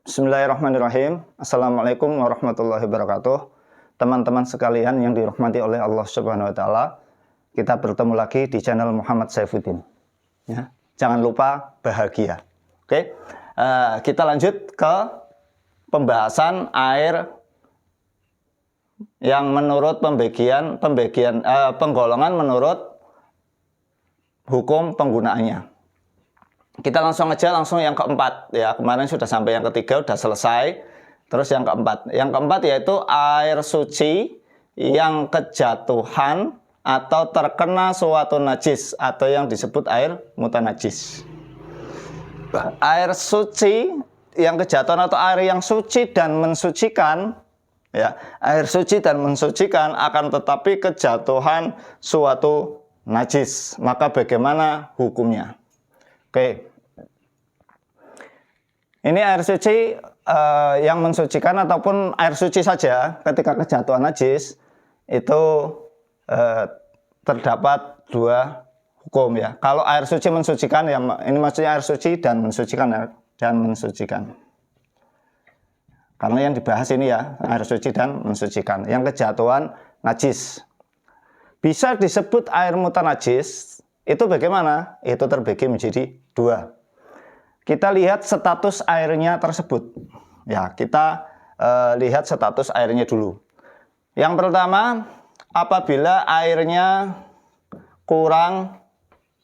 Bismillahirrahmanirrahim. Assalamualaikum warahmatullahi wabarakatuh. Teman-teman sekalian yang dirahmati oleh Allah Subhanahu wa taala, kita bertemu lagi di channel Muhammad Saifuddin. Ya, jangan lupa bahagia. Oke. Kita lanjut ke pembahasan air yang menurut penggolongan menurut hukum penggunaannya. Kita langsung yang keempat ya. Kemarin sudah sampai yang ketiga, sudah selesai. Terus yang keempat. Yang keempat yaitu air suci yang kejatuhan atau terkena suatu najis atau yang disebut air mutanajis. Air suci yang kejatuhan atau air yang suci dan mensucikan ya. Air suci dan mensucikan akan tetapi kejatuhan suatu najis. Maka bagaimana hukumnya? Oke, ini air suci yang mensucikan ataupun air suci saja ketika kejatuhan najis itu terdapat dua hukum ya. Kalau air suci mensucikan ya, ini maksudnya air suci dan mensucikan ya, dan mensucikan. Karena yang dibahas ini ya air suci dan mensucikan. Yang kejatuhan najis bisa disebut air mutanajis. Itu bagaimana? Itu terbagi menjadi dua. Kita lihat status airnya tersebut. Ya, kita lihat status airnya dulu. Yang pertama, apabila airnya kurang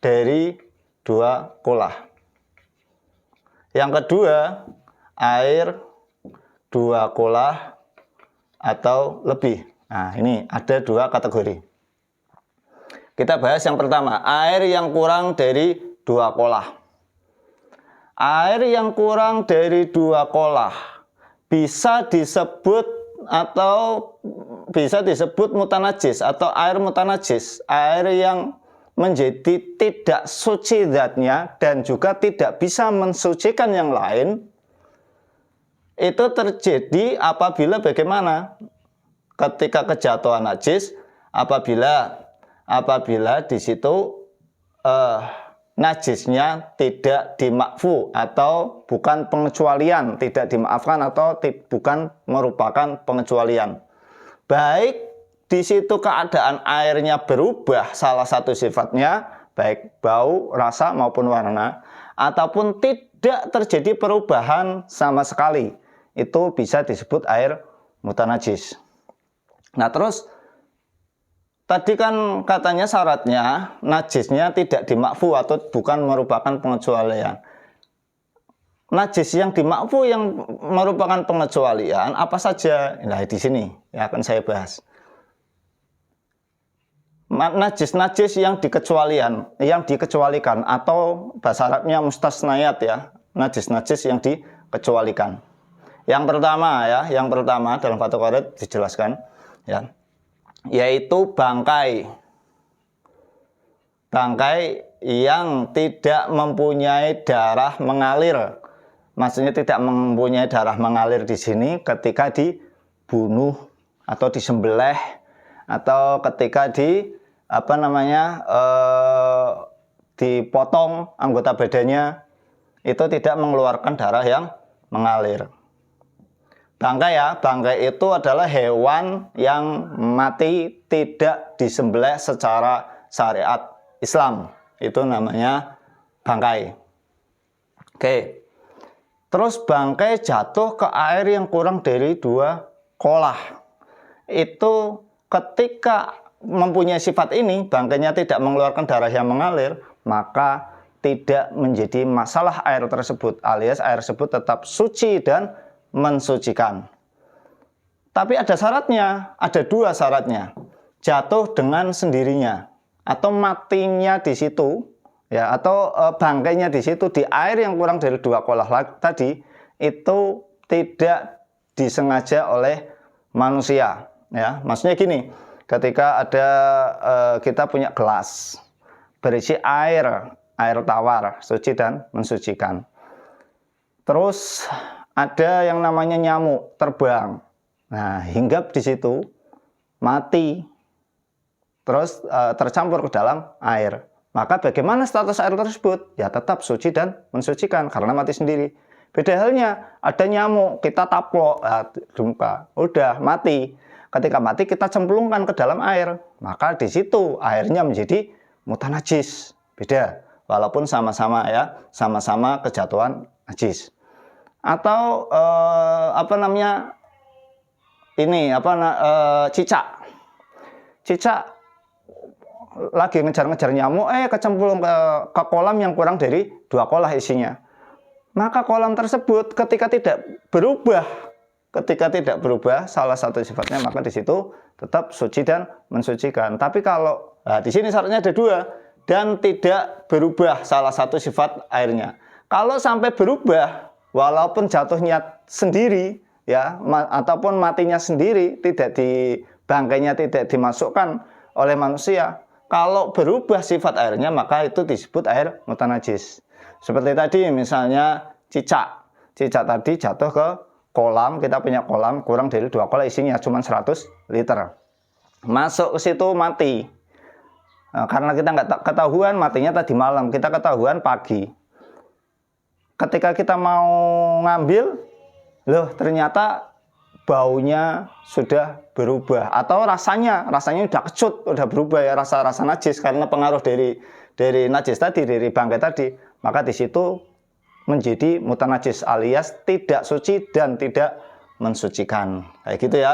dari 2 kolah. Yang kedua, air 2 kolah atau lebih. Nah, ini ada 2 kategori. Kita bahas yang pertama, air yang kurang dari 2 kolah. Air yang kurang dari 2 kolah bisa disebut mutanajis atau air mutanajis, air yang menjadi tidak suci zatnya dan juga tidak bisa mensucikan yang lain. Itu terjadi apabila bagaimana? Ketika kejatuhan najis, apabila di situ najisnya tidak dimakfu atau bukan pengecualian, tidak dimaafkan atau bukan merupakan pengecualian. Baik di situ keadaan airnya berubah salah satu sifatnya, baik bau, rasa maupun warna, ataupun tidak terjadi perubahan sama sekali, itu bisa disebut air mutanajis. Nah, terus tadi kan katanya syaratnya najisnya tidak dimakfu atau bukan merupakan pengecualian. Najis yang dimakfu yang merupakan pengecualian apa saja? Nah, di sini ya akan saya bahas. Najis-najis yang dikecualikan atau bahasa Arabnya mustasnayat ya. Najis-najis yang dikecualikan. Yang pertama dalam Fathul Qorib dijelaskan ya, yaitu bangkai yang tidak mempunyai darah mengalir. Maksudnya tidak mempunyai darah mengalir di sini ketika dibunuh atau disembelih atau ketika dipotong anggota badannya, itu tidak mengeluarkan darah yang mengalir. Bangkai itu adalah hewan yang mati tidak disembelih secara syariat Islam. Itu namanya bangkai. Oke. Terus bangkai jatuh ke air yang kurang dari 2 kolah. Itu ketika mempunyai sifat ini, bangkainya tidak mengeluarkan darah yang mengalir, maka tidak menjadi masalah air tersebut, alias air tersebut tetap suci dan mensucikan. Tapi ada syaratnya, ada 2 syaratnya. Jatuh dengan sendirinya atau matinya di situ ya, atau bangkainya di situ di air yang kurang dari 2 kolah tadi itu tidak disengaja oleh manusia ya. Maksudnya gini, ketika kita punya gelas berisi air tawar, suci dan mensucikan. Terus ada yang namanya nyamuk terbang. Nah, hinggap di situ, mati, terus tercampur ke dalam air. Maka bagaimana status air tersebut? Ya tetap suci dan mensucikan karena mati sendiri. Beda halnya ada nyamuk, kita taplok di muka, udah mati. Ketika mati kita cemplungkan ke dalam air, maka di situ airnya menjadi mutanajis. Beda, walaupun sama-sama ya, sama-sama kejatuhan najis. Atau cicak. Cicak lagi ngejar-ngejar nyamuk, kecemplung ke kolam yang kurang dari 2 kolah isinya. Maka kolam tersebut ketika tidak berubah salah satu sifatnya, maka di situ tetap suci dan mensucikan. Tapi kalau di sini syaratnya ada 2 dan tidak berubah salah satu sifat airnya. Kalau sampai berubah, walaupun jatuhnya sendiri ya, ataupun matinya sendiri, bangkainya tidak dimasukkan oleh manusia, kalau berubah sifat airnya maka itu disebut air mutanajis. Seperti tadi misalnya cicak tadi jatuh ke kolam, kita punya kolam kurang dari 2 kolah isinya cuma 100 liter. Masuk ke situ mati. Nah, karena kita nggak ketahuan matinya tadi malam, kita ketahuan pagi. Ketika kita mau ngambil, loh ternyata baunya sudah berubah atau rasanya udah kecut, udah berubah ya, rasa najis karena pengaruh dari najis tadi, dari bangkai tadi. Maka di situ menjadi mutanajis alias tidak suci dan tidak mensucikan. Kayak gitu ya.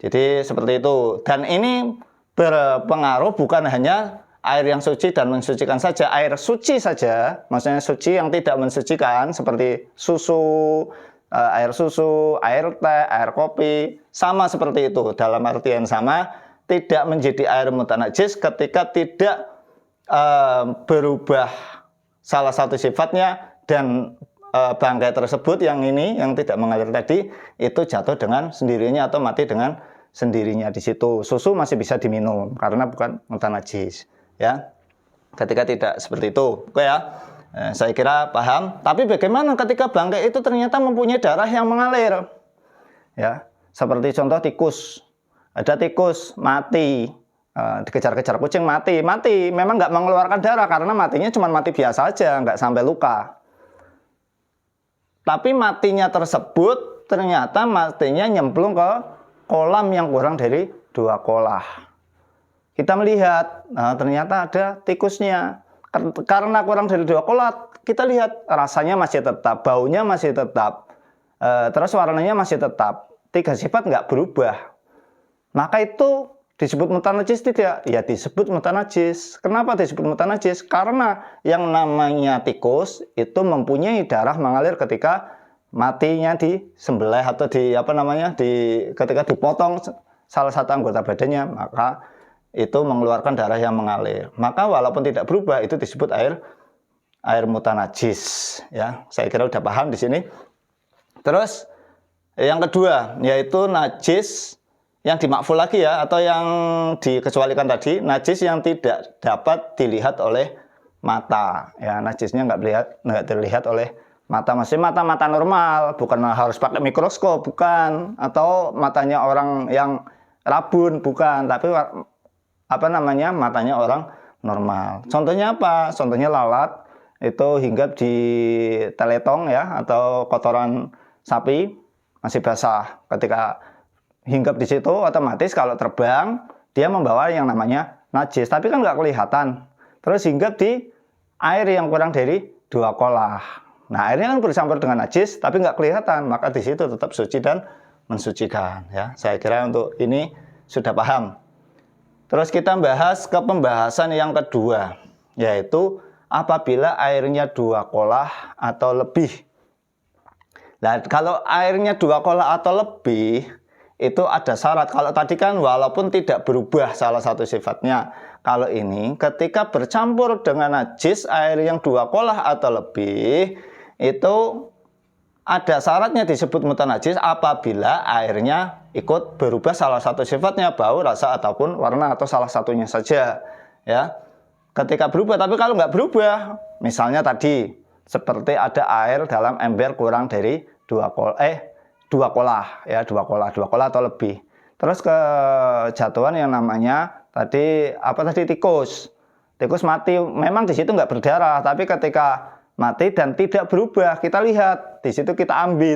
Jadi seperti itu. Dan ini berpengaruh bukan hanya air yang suci dan mensucikan saja, air suci saja, maksudnya suci yang tidak mensucikan seperti susu, air susu, air teh, air kopi, sama seperti itu. Dalam artian sama, tidak menjadi air mutanajis ketika tidak berubah salah satu sifatnya dan bangkai tersebut yang tidak mengalir tadi itu jatuh dengan sendirinya atau mati dengan sendirinya. Di situ susu masih bisa diminum karena bukan mutanajis ya. Ketika tidak seperti itu, oke ya. Saya kira paham. Tapi bagaimana ketika bangkai itu ternyata mempunyai darah yang mengalir? Ya, seperti contoh tikus. Ada tikus mati, dikejar-kejar kucing mati. Memang nggak mengeluarkan darah karena matinya cuma mati biasa aja, nggak sampai luka. Tapi matinya tersebut ternyata matinya nyemplung ke kolam yang kurang dari 2 kolah. Kita melihat, ternyata ada tikusnya. Karena kurang dari 2 kolah, kita lihat rasanya masih tetap, baunya masih tetap, terus warnanya masih tetap. 3 sifat nggak berubah. Maka itu disebut mutanajis tidak? Ya disebut mutanajis. Kenapa disebut mutanajis? Karena yang namanya tikus itu mempunyai darah mengalir ketika matinya disembelih atau ketika dipotong salah satu anggota badannya, maka itu mengeluarkan darah yang mengalir. Maka walaupun tidak berubah itu disebut air mutanajis ya. Saya kira udah paham di sini. Terus yang kedua yaitu najis yang dimakful lagi ya, atau yang dikecualikan tadi, najis yang tidak dapat dilihat oleh mata ya. Najisnya nggak terlihat oleh mata, maksudnya mata normal, bukan harus pakai mikroskop, bukan, atau matanya orang yang rabun, bukan, tapi matanya orang normal. Contohnya apa? Contohnya lalat itu hinggap di teletong ya, atau kotoran sapi masih basah. Ketika hinggap di situ, otomatis kalau terbang dia membawa yang namanya najis, tapi kan nggak kelihatan. Terus hinggap di air yang kurang dari 2 kolah. Nah, airnya kan bercampur dengan najis, tapi nggak kelihatan, maka di situ tetap suci dan mensucikan ya. Saya kira untuk ini sudah paham. Terus kita bahas ke pembahasan yang kedua, yaitu apabila airnya 2 kolah atau lebih. Nah, kalau airnya 2 kolah atau lebih, itu ada syarat. Kalau tadi kan walaupun tidak berubah salah satu sifatnya. Kalau ini ketika bercampur dengan najis, air yang 2 kolah atau lebih, itu ada syaratnya disebut mutanajis apabila airnya ikut berubah salah satu sifatnya, bau, rasa, ataupun warna, atau salah satunya saja ya. Ketika berubah, tapi kalau nggak berubah, misalnya tadi seperti ada air dalam ember kurang dari 2 kolah ya, 2 kolah atau lebih. Terus kejatuhan yang namanya tikus mati, memang di situ nggak berdarah, tapi ketika mati dan tidak berubah. Kita lihat di situ, kita ambil